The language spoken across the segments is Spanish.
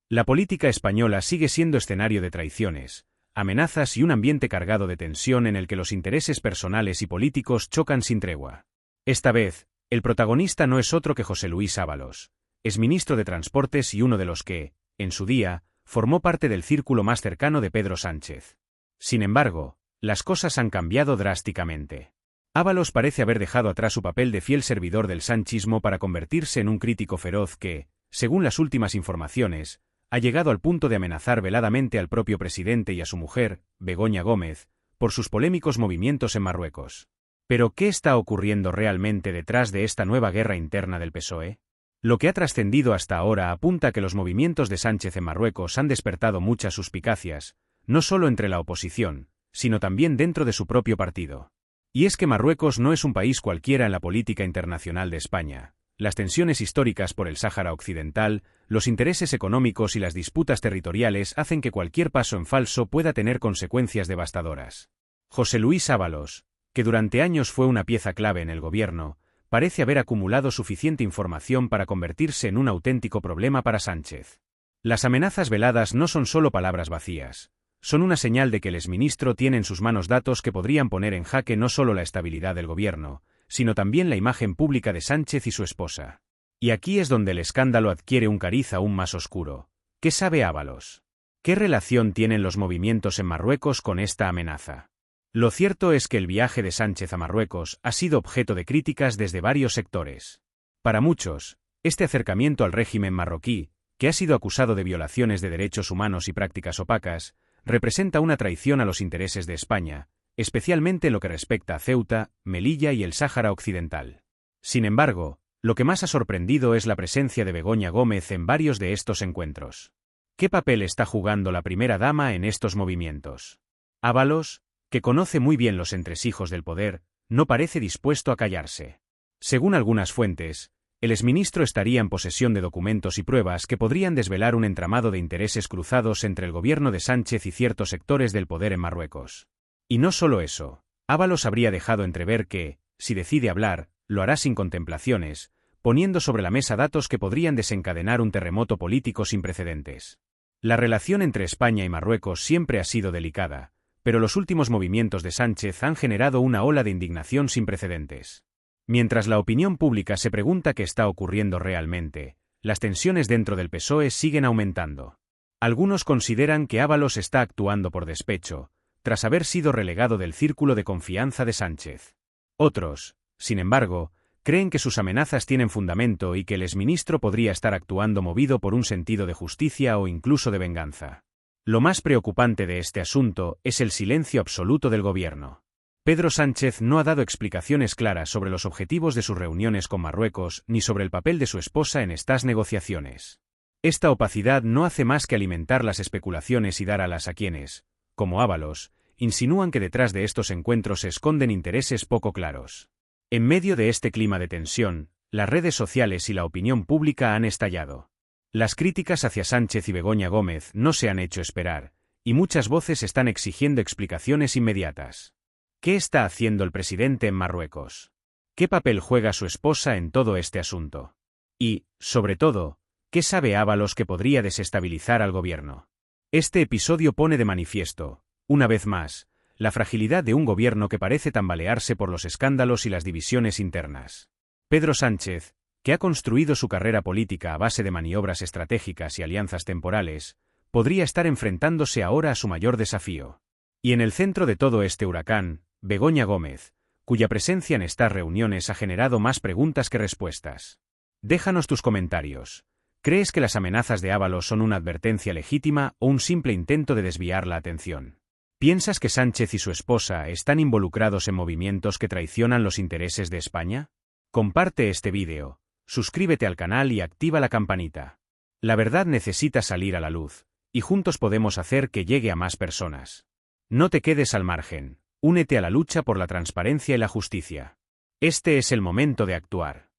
La política española sigue siendo escenario de traiciones, amenazas y un ambiente cargado de tensión en el que los intereses personales y políticos chocan sin tregua. Esta vez, el protagonista no es otro que José Luis Ábalos, exministro de Transportes y uno de los que, en su día, formó parte del círculo más cercano de Pedro Sánchez. Sin embargo, las cosas han cambiado drásticamente. Ábalos parece haber dejado atrás su papel de fiel servidor del sanchismo para convertirse en un crítico feroz que, según las últimas informaciones, ha llegado al punto de amenazar veladamente al propio presidente y a su mujer, Begoña Gómez, por sus polémicos movimientos en Marruecos. ¿Pero qué está ocurriendo realmente detrás de esta nueva guerra interna del PSOE? Lo que ha trascendido hasta ahora apunta a que los movimientos de Sánchez en Marruecos han despertado muchas suspicacias, no solo entre la oposición, sino también dentro de su propio partido. Y es que Marruecos no es un país cualquiera en la política internacional de España. Las tensiones históricas por el Sáhara Occidental, los intereses económicos y las disputas territoriales hacen que cualquier paso en falso pueda tener consecuencias devastadoras. José Luis Ábalos, que durante años fue una pieza clave en el gobierno, parece haber acumulado suficiente información para convertirse en un auténtico problema para Sánchez. Las amenazas veladas no son solo palabras vacías, son una señal de que el exministro tiene en sus manos datos que podrían poner en jaque no solo la estabilidad del gobierno, sino también la imagen pública de Sánchez y su esposa. Y aquí es donde el escándalo adquiere un cariz aún más oscuro. ¿Qué sabe Ábalos? ¿Qué relación tienen los movimientos en Marruecos con esta amenaza? Lo cierto es que el viaje de Sánchez a Marruecos ha sido objeto de críticas desde varios sectores. Para muchos, este acercamiento al régimen marroquí, que ha sido acusado de violaciones de derechos humanos y prácticas opacas, representa una traición a los intereses de España, especialmente en lo que respecta a Ceuta, Melilla y el Sáhara Occidental. Sin embargo, lo que más ha sorprendido es la presencia de Begoña Gómez en varios de estos encuentros. ¿Qué papel está jugando la primera dama en estos movimientos? Ábalos, que conoce muy bien los entresijos del poder, no parece dispuesto a callarse. Según algunas fuentes, el exministro estaría en posesión de documentos y pruebas que podrían desvelar un entramado de intereses cruzados entre el gobierno de Sánchez y ciertos sectores del poder en Marruecos. Y no solo eso, Ábalos habría dejado entrever que, si decide hablar, lo hará sin contemplaciones, poniendo sobre la mesa datos que podrían desencadenar un terremoto político sin precedentes. La relación entre España y Marruecos siempre ha sido delicada, pero los últimos movimientos de Sánchez han generado una ola de indignación sin precedentes. Mientras la opinión pública se pregunta qué está ocurriendo realmente, las tensiones dentro del PSOE siguen aumentando. Algunos consideran que Ábalos está actuando por despecho, tras haber sido relegado del círculo de confianza de Sánchez. Otros, sin embargo, creen que sus amenazas tienen fundamento y que el exministro podría estar actuando movido por un sentido de justicia o incluso de venganza. Lo más preocupante de este asunto es el silencio absoluto del gobierno. Pedro Sánchez no ha dado explicaciones claras sobre los objetivos de sus reuniones con Marruecos ni sobre el papel de su esposa en estas negociaciones. Esta opacidad no hace más que alimentar las especulaciones y dar alas a quienes, como Ábalos, insinúan que detrás de estos encuentros se esconden intereses poco claros. En medio de este clima de tensión, las redes sociales y la opinión pública han estallado. Las críticas hacia Sánchez y Begoña Gómez no se han hecho esperar, y muchas voces están exigiendo explicaciones inmediatas. ¿Qué está haciendo el presidente en Marruecos? ¿Qué papel juega su esposa en todo este asunto? Y, sobre todo, ¿qué sabe Ábalos que podría desestabilizar al gobierno? Este episodio pone de manifiesto, una vez más, la fragilidad de un gobierno que parece tambalearse por los escándalos y las divisiones internas. Pedro Sánchez, que ha construido su carrera política a base de maniobras estratégicas y alianzas temporales, podría estar enfrentándose ahora a su mayor desafío. Y en el centro de todo este huracán, Begoña Gómez, cuya presencia en estas reuniones ha generado más preguntas que respuestas. Déjanos tus comentarios. ¿Crees que las amenazas de Ábalos son una advertencia legítima o un simple intento de desviar la atención? ¿Piensas que Sánchez y su esposa están involucrados en movimientos que traicionan los intereses de España? Comparte este vídeo, suscríbete al canal y activa la campanita. La verdad necesita salir a la luz, y juntos podemos hacer que llegue a más personas. No te quedes al margen, únete a la lucha por la transparencia y la justicia. Este es el momento de actuar.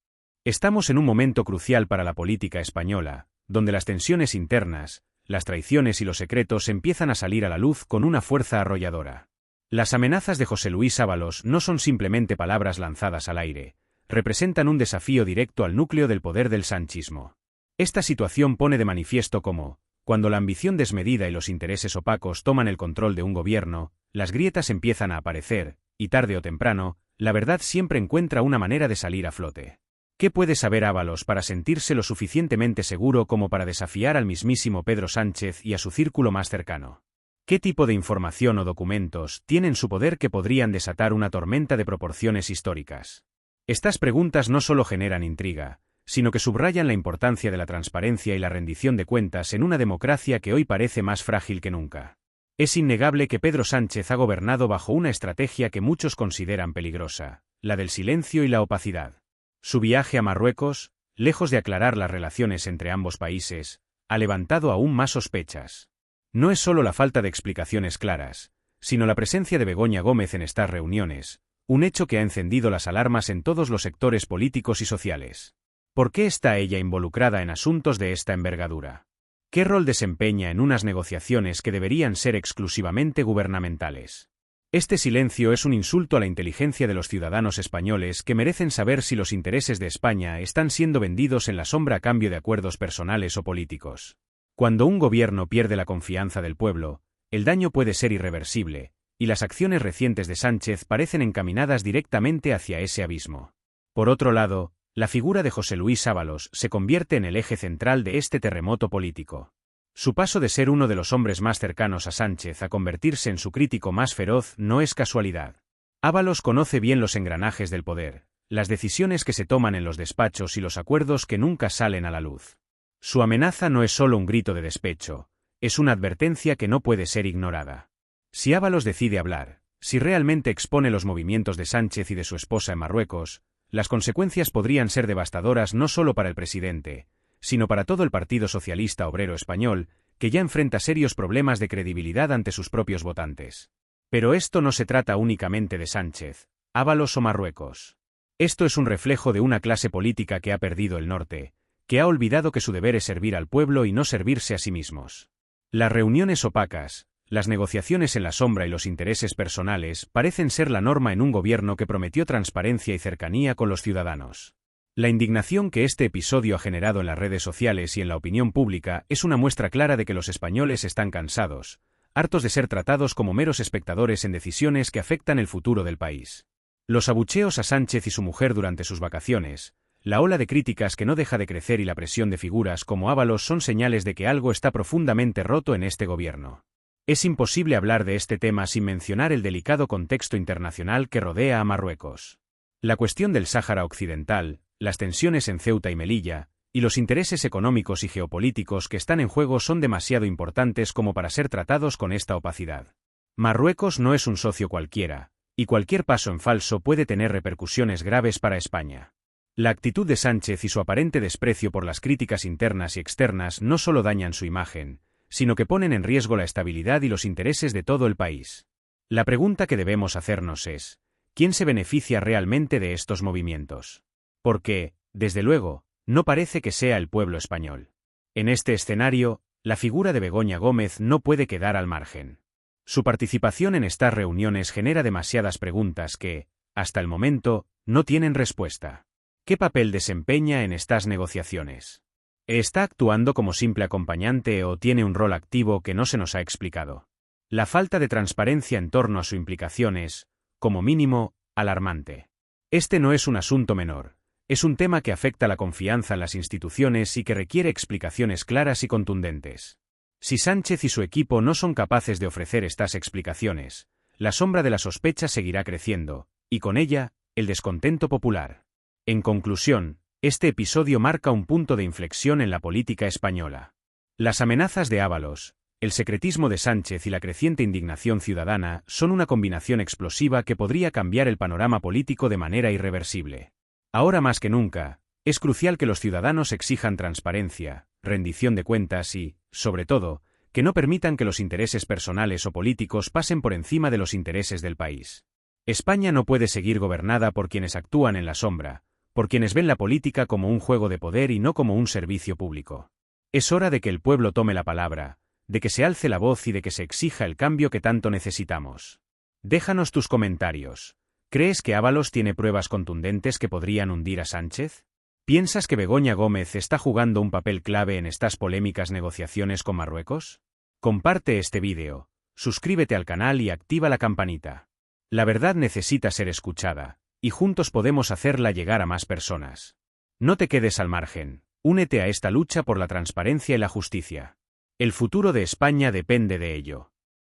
Estamos en un momento crucial para la política española, donde las tensiones internas, las traiciones y los secretos empiezan a salir a la luz con una fuerza arrolladora. Las amenazas de José Luis Ábalos no son simplemente palabras lanzadas al aire, representan un desafío directo al núcleo del poder del sanchismo. Esta situación pone de manifiesto cómo, Cuando la ambición desmedida y los intereses opacos toman el control de un gobierno, las grietas empiezan a aparecer, y tarde o temprano, la verdad siempre encuentra una manera de salir a flote. ¿Qué puede saber Ábalos para sentirse lo suficientemente seguro como para desafiar al mismísimo Pedro Sánchez y a su círculo más cercano? ¿Qué tipo de información o documentos tienen su poder que podrían desatar una tormenta de proporciones históricas? Estas preguntas no solo generan intriga, sino que subrayan la importancia de la transparencia y la rendición de cuentas en una democracia que hoy parece más frágil que nunca. Es innegable que Pedro Sánchez ha gobernado bajo una estrategia que muchos consideran peligrosa, la del silencio y la opacidad. Su viaje a Marruecos, lejos de aclarar las relaciones entre ambos países, ha levantado aún más sospechas. No es solo la falta de explicaciones claras, sino la presencia de Begoña Gómez en estas reuniones, un hecho que ha encendido las alarmas en todos los sectores políticos y sociales. ¿Por qué está ella involucrada en asuntos de esta envergadura? ¿Qué rol desempeña en unas negociaciones que deberían ser exclusivamente gubernamentales? Este silencio es un insulto a la inteligencia de los ciudadanos españoles que merecen saber si los intereses de España están siendo vendidos en la sombra a cambio de acuerdos personales o políticos. Cuando un gobierno pierde la confianza del pueblo, el daño puede ser irreversible, y las acciones recientes de Sánchez parecen encaminadas directamente hacia ese abismo. Por otro lado, la figura de José Luis Ábalos se convierte en el eje central de este terremoto político. Su paso de ser uno de los hombres más cercanos a Sánchez a convertirse en su crítico más feroz no es casualidad. Ábalos conoce bien los engranajes del poder, las decisiones que se toman en los despachos y los acuerdos que nunca salen a la luz. Su amenaza no es solo un grito de despecho, es una advertencia que no puede ser ignorada. Si Ábalos decide hablar, si realmente expone los movimientos de Sánchez y de su esposa en Marruecos, las consecuencias podrían ser devastadoras no solo para el presidente, sino para todo el Partido Socialista Obrero Español, que ya enfrenta serios problemas de credibilidad ante sus propios votantes. Pero esto no se trata únicamente de Sánchez, Ábalos o Marruecos. Esto es un reflejo de una clase política que ha perdido el norte, que ha olvidado que su deber es servir al pueblo y no servirse a sí mismos. Las reuniones opacas, las negociaciones en la sombra y los intereses personales parecen ser la norma en un gobierno que prometió transparencia y cercanía con los ciudadanos. La indignación que este episodio ha generado en las redes sociales y en la opinión pública es una muestra clara de que los españoles están cansados, hartos de ser tratados como meros espectadores en decisiones que afectan el futuro del país. Los abucheos a Sánchez y su mujer durante sus vacaciones, la ola de críticas que no deja de crecer y la presión de figuras como Ábalos son señales de que algo está profundamente roto en este gobierno. Es imposible hablar de este tema sin mencionar el delicado contexto internacional que rodea a Marruecos. La cuestión del Sáhara Occidental, las tensiones en Ceuta y Melilla, y los intereses económicos y geopolíticos que están en juego son demasiado importantes como para ser tratados con esta opacidad. Marruecos no es un socio cualquiera, y cualquier paso en falso puede tener repercusiones graves para España. La actitud de Sánchez y su aparente desprecio por las críticas internas y externas no solo dañan su imagen, sino que ponen en riesgo la estabilidad y los intereses de todo el país. La pregunta que debemos hacernos es, ¿quién se beneficia realmente de estos movimientos? Porque, desde luego, no parece que sea el pueblo español. En este escenario, la figura de Begoña Gómez no puede quedar al margen. Su participación en estas reuniones genera demasiadas preguntas que, hasta el momento, no tienen respuesta. ¿Qué papel desempeña en estas negociaciones? ¿Está actuando como simple acompañante o tiene un rol activo que no se nos ha explicado? La falta de transparencia en torno a su implicación es, como mínimo, alarmante. Este no es un asunto menor, es un tema que afecta la confianza en las instituciones y que requiere explicaciones claras y contundentes. Si Sánchez y su equipo no son capaces de ofrecer estas explicaciones, la sombra de la sospecha seguirá creciendo, y con ella, el descontento popular. En conclusión, este episodio marca un punto de inflexión en la política española. Las amenazas de Ábalos, el secretismo de Sánchez y la creciente indignación ciudadana son una combinación explosiva que podría cambiar el panorama político de manera irreversible. Ahora más que nunca, es crucial que los ciudadanos exijan transparencia, rendición de cuentas y, sobre todo, que no permitan que los intereses personales o políticos pasen por encima de los intereses del país. España no puede seguir gobernada por quienes actúan en la sombra, por quienes ven la política como un juego de poder y no como un servicio público. Es hora de que el pueblo tome la palabra, de que se alce la voz y de que se exija el cambio que tanto necesitamos. Déjanos tus comentarios. ¿Crees que Ábalos tiene pruebas contundentes que podrían hundir a Sánchez? ¿Piensas que Begoña Gómez está jugando un papel clave en estas polémicas negociaciones con Marruecos? Comparte este vídeo, suscríbete al canal y activa la campanita. La verdad necesita ser escuchada, y juntos podemos hacerla llegar a más personas. No te quedes al margen, únete a esta lucha por la transparencia y la justicia. El futuro de España depende de ello.